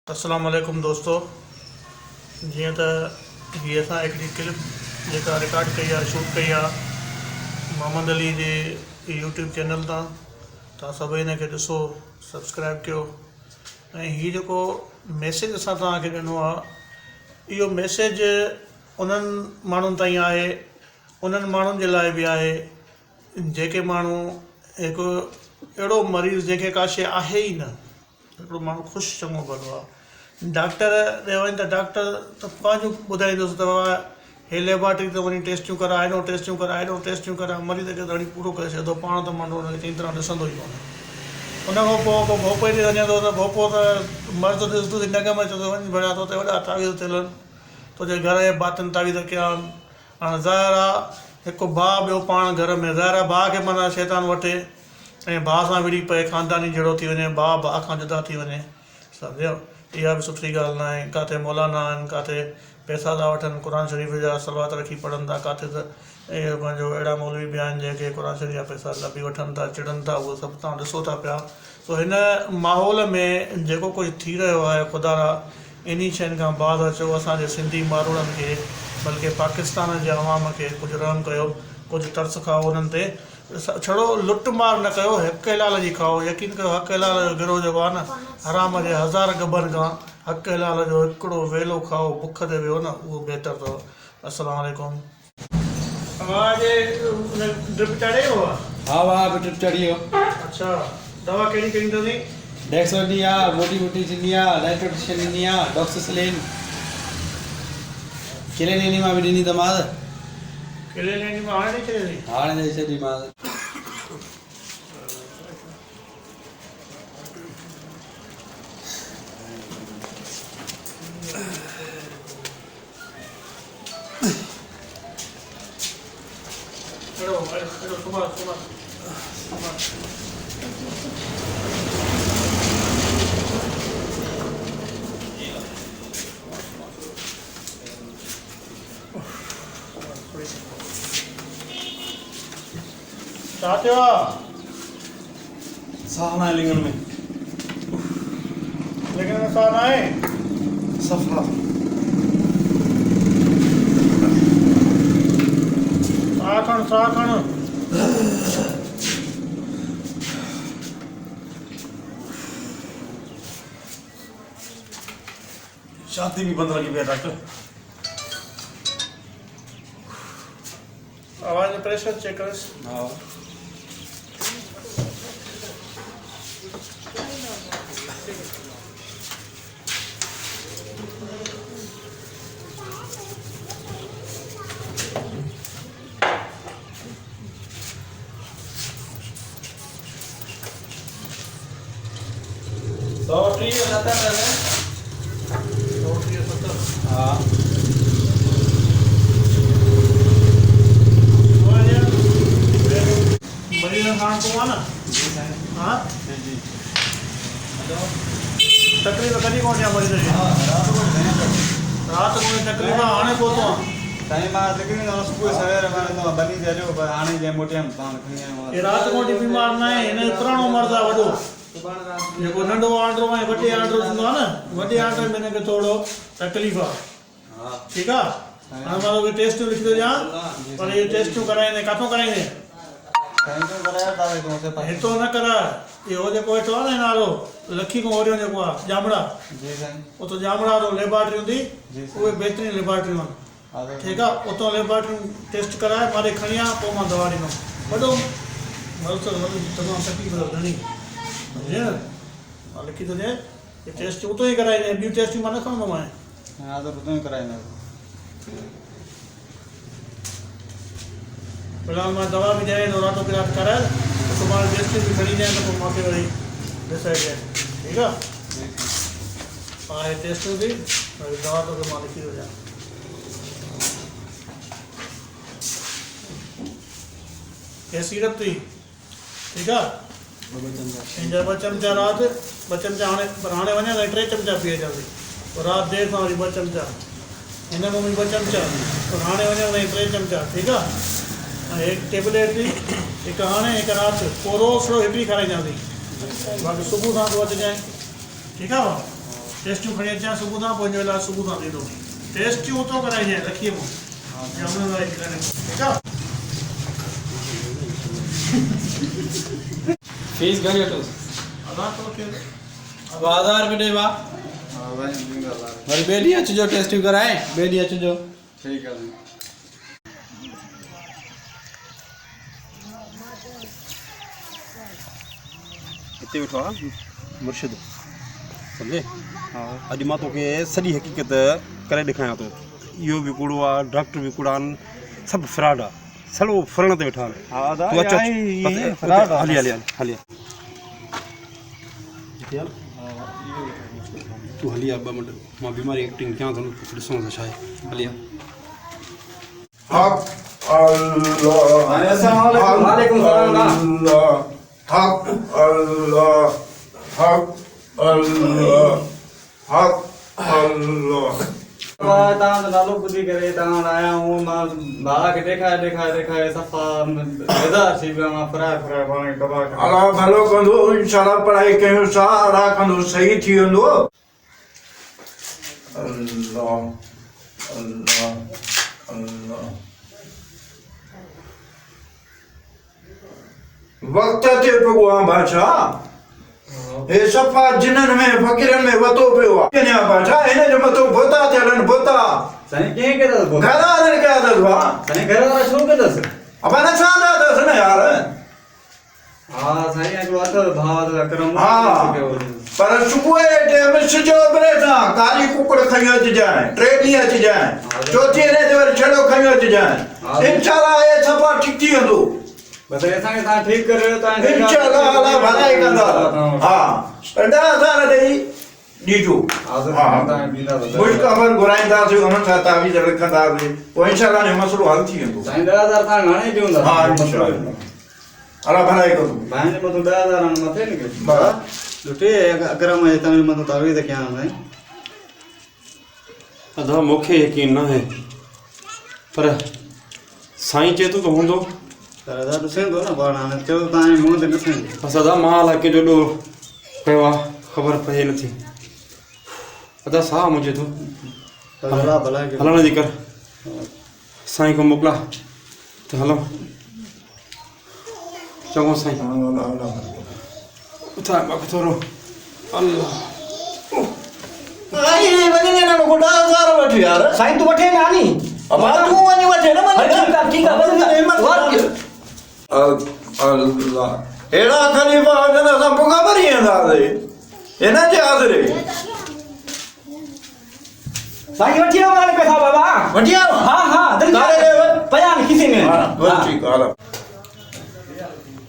अस्सलाम वालेकुम दोस्तों, जीअं त हीअ असां हिकिड़ी क्लिप जेका रिकॉर्ड कई आहे, शूट कई आहे मोहम्मद अली जे यूट्यूब चैनल तां। तव्हां सभई हिन खे ॾिसो, सब्सक्राइब कयो। ऐं हीअ जेको मैसेज असां तव्हांखे ॾिनो आहे, इहो मैसेज उन्हनि माण्हुनि ताईं आहे, उन्हनि माण्हुनि जे लाइ बि आहे जेके माण्हू हिकु अहिड़ो मरीज़ जंहिंखे का शइ आहे ई न, हिकिड़ो माण्हू ख़ुशि चङो भलो आहे, डॉक्टर ॾे वञ त डॉक्टर त पंहिंजो ॿुधाईंदुसि त बाबा हे लेबॉरेटरी ते वञी टेस्टियूं करा, हेॾो टेस्टियूं करा, हेॾो टेस्टियूं करा, मरीज़ खे धड़ी पूरो करे छॾंदो, पाण त माण्हू हुनखे चङी तरह ॾिसंदो ई कोन्हे। उनखां पोइ भोप ते वञे थो त भोपो त मर्द ॾिसंदुसि नग में चवंदो वञ भरिया तो ते वॾा तावीज़ थियल तुंहिंजे घर जे भातियुनि तावीज़ कया आहिनि। हाणे ज़ाहिर आहे हिकु भाउ ॿियो पाण घर में, ज़ाहिर आहे भाउ खे माना शैतान वठे ऐं भाउ सां विड़ी पए, ख़ानदानी जहिड़ो थी वञे, भाउ खां जुदा थी वञे। सम्झो, इहा बि सुठी ॻाल्हि न आहे। किथे मौलाना आहिनि, किथे पैसा था वठनि, क़ुर शरीफ़ जा सलवात रखी पढ़नि था, किथे त पंहिंजो अहिड़ा मौलवी बि आहिनि जेके क़ुर शरीफ़ जा पैसा लभी वठनि था, चिड़नि था, उहो सभु तव्हां ॾिसो था पिया। सो हिन माहौल में जेको कुझु थी रहियो आहे, ख़ुदा इन शयुनि खां बाद अचो असांजे सिंधी माण्हुनि खे, बल्कि पाकिस्तान जे अवाम खे कुझु रहम कयो, कुझु तरस खाओ उन्हनि ते। छड़ो लुट मार न कयो, हक़ हलाल जी खाओ। यकीन कयो, हक़ हलाल जो गिरोह जेको आहे न, हराम जे हज़ार गबनि खां हक़ हलाल जो हिकिड़ो वेलो खाओ, बुख ते वियो न, उहो बहितर अथव। अस्सलाम वालेकुम। ड्रिप चढ़े हो? हाँ वाह ड्रिप चढ़ी हो। अच्छा, दवा कहिड़ी कहिड़ी अथई? डेक्सोडिया, मोटिनिया, नाइट्रोटिनिया, डॉक्सिसिलिन, किलेनिन मां बि ॾिनी त मां किलेनिन मां हाणे ॾेई छॾी? हाणे ॾेई छॾी मां। छा थियो आहे? साह न आहे लिंगन में। लिंगन में साह न आहे? सफ़ा साह खण। छाती भी बंद लगी पई आहे डॉक्टर। आवाज़ जो प्रेशर चेक करिस। हाँ हाँ मरीज़ खाण को आहे न? हाँ जी तकलीफ़ कॾहिं कोन्हे मरीज़ जी? राति को तकलीफ़ हाणे पहुतो आहे? साईं मां तकलीफ़ न सुबुह सवेर मां बनी ते हलियो, पर हाणे जे मोटियम पाण खणी आयो। ये राति कोन्हे बीमार न आहे, हिन पुराणो मर्ज़ आहे वॾो, जेको नंढो आंड्रो ऐं वॾे आंड्रो थींदो आहे न, वॾे आंड्रे में हिनखे थोरो तकलीफ़ आहे। ठीकु आहे, हाणे मां तोखे टेस्टियूं लिखी थो ॾियां, पर इहे टेस्टियूं कराईंदे किथां कराईंदे? हितो न कराए, इहो जेको वेठो आहे न नालो लखी खां ओरियो जेको आहे जामड़ा, उतो जामड़ा वारो लेबॉरेटरी हूंदी, उहे बहितरीनु लेबॉरेटरियूं आहिनि। ठीकु आहे, उतां लेबॉरेटरियूं टेस्ट कराए मां खणी आ, पोइ मां दवा ॾींदुमि। वॾो तमामु तकलीफ़ घणी, सम्झे न? मां लिखी थो ॾियां, इहे टेस्ट उतो ई कराईंदे, ॿियूं टेस्टियूं मां न खणंदो आहियां। हाँ तो उतो ही कराईंदा। फिलहाल मां दवा बि ॾियां थो, रातो राति कराए, सुभाणे टेस्ट बि खणी ॾियां, त पोइ मूंखे वरी डिसाइड कयां। ठीकु आहे, हाणे टेस्टियूं थी, वरी दवा तोखे मां लिखी थो ॾियां। हे सीरप थी, ठीकु आहे, हिनजा 2 चमचा राति, 2 चमचा हाणे, पर हाणे वञा त 3 चमचा पी अचांसि, पोइ राति देरि सां वरी 2 चमचा, हिन में बि 2 चमचा, पर हाणे वञा त 3 चमचा। ठीकु आहे, ऐं हिकु टेबलेट थी, हिकु हाणे हिकु राति, पोइ रोज़ु हिकिड़ी खाराईंदासीं, बाक़ी सुबुह सां तूं अचिजांइ। ठीकु आहे, टेस्टियूं खणी अचां सुबुह सां, पोइ हिन लाइ सुबुह सां ॾींदो। टेस्टियूं उतो कराइजे रखीअ मां, जामुन वारी ठीकु आहे। फीस घणी वठोसि? 1000 रुपये ॾे बा। हाँ भाई जिंगा ला वरी ॿिए ॾींहुं अचिजो टेस्टियूं कराए, ॿिए ॾींहुं अचिजो। ठीक है हिते वेठो आहे मुर्शिद सम्झे। अॼु मां तोखे सॼी हक़ीक़त करे ॾेखारियां थो। इहो बि कूड़ो आहे, डॉक्टर बि कूड़ा आहिनि, सभु फ्रॉड आहे, सॼो फरण ते वेठा आहिनि। हाँ दा तूं अच फ्रॉड हली हली हली हली तूं हली आ 2 मिंट, मां बीमारी एक्टिंग कयां थो, ॾिसूं त छा आहे। हली आ। हक अल्लाह वालेकुम सलाम अल्लाह हक अल्लाह हक अल्लाह हक अल्लाह तव्हां जो नालो ॿुधी करे तव्हां वटि आया हूं। मां भाउ खे ॾेखारे सफ़ा बेज़ार थी वियो। मां फ्राए पाण खे कबाड़ अल्लाह भलो कंदो, इंशाल्लाह पढ़ाई कयूं सा अदा कंदो, सही थी वेंदो। अल्लाह अल्लाह अल्लाह वक्त ते पियो आहे बादशाह। हे सफ़ा जिनन में फ़कीरन में वतो पियो आहे। किन बादशाह हिन जो मथो बोता थियनि बोता साईं कीअं कंदसि घर वारनि खे आदत वा साईं घर वारा छो कंदसि? अपन असां दा दस न यार। हा साईं हिकिड़ो अथव भाउ अकरम हाँ पर सुबुह जे टाइम सिजो उभरे सां कारी कुकड़ खई अचिजांइ, 3 ॾींहं अचिजांइ, चौथे ॾींहं ते वरी छड़ो खई अचिजांइ। इंशाल्लाह हे सफ़ा ठीक थी वेंदो। बस असांखे तव्हां ठीकु करे तव्हां इंशाल्लाह अल्लाह भलाई कंदा। हाँ 10,000 ॾेई ॾीजो। मुश्क अमल घुराईंदासीं, उन्हनि सां तावीज़ लिखंदासीं, पोइ इंशाल्लाह जो मसइलो हल थी वेंदो। साईं 10,000 तव्हां घणे ॾियूं था? हाँ इंशाल्लाह अल्लाह भलाई कंदो। भाई जे मथां 10,000 मथे न के लुटे अकरम है तव्हां मथां तावीज़ कयां साईं। अदा मूंखे यकीन न आहे, पर साईं चए थो त हूंदो। पर दादा ॾिसे थो न पाण हाणे चयो तव्हांजे मुंहं ते न थियनि। बसि अदा मां इलाइक़े जो ॾोह कयो आहे, ख़बर पए नथी। अदा साह मुंहिंजे थो अल्लाह भला के हलण जी कर, साईं को मोकिला त हलूं। चङो साईं उथार मूंखे थोरो। अल्लाह आई वञे न को 10,000 वठ यार। साईं तूं वठे ना नी? अब तू वञी वठे न वञे। ठीक आहे अल्लाह एड़ा खलीफा हुजन असां बुखा मरी वेंदासीं हिन जे आसरे। साईं वठी आओ वाले पैसा बाबा। वठी आओ। हाँ हाँ तारे ले वञ। पया खीसे में। बस ठीक आहे।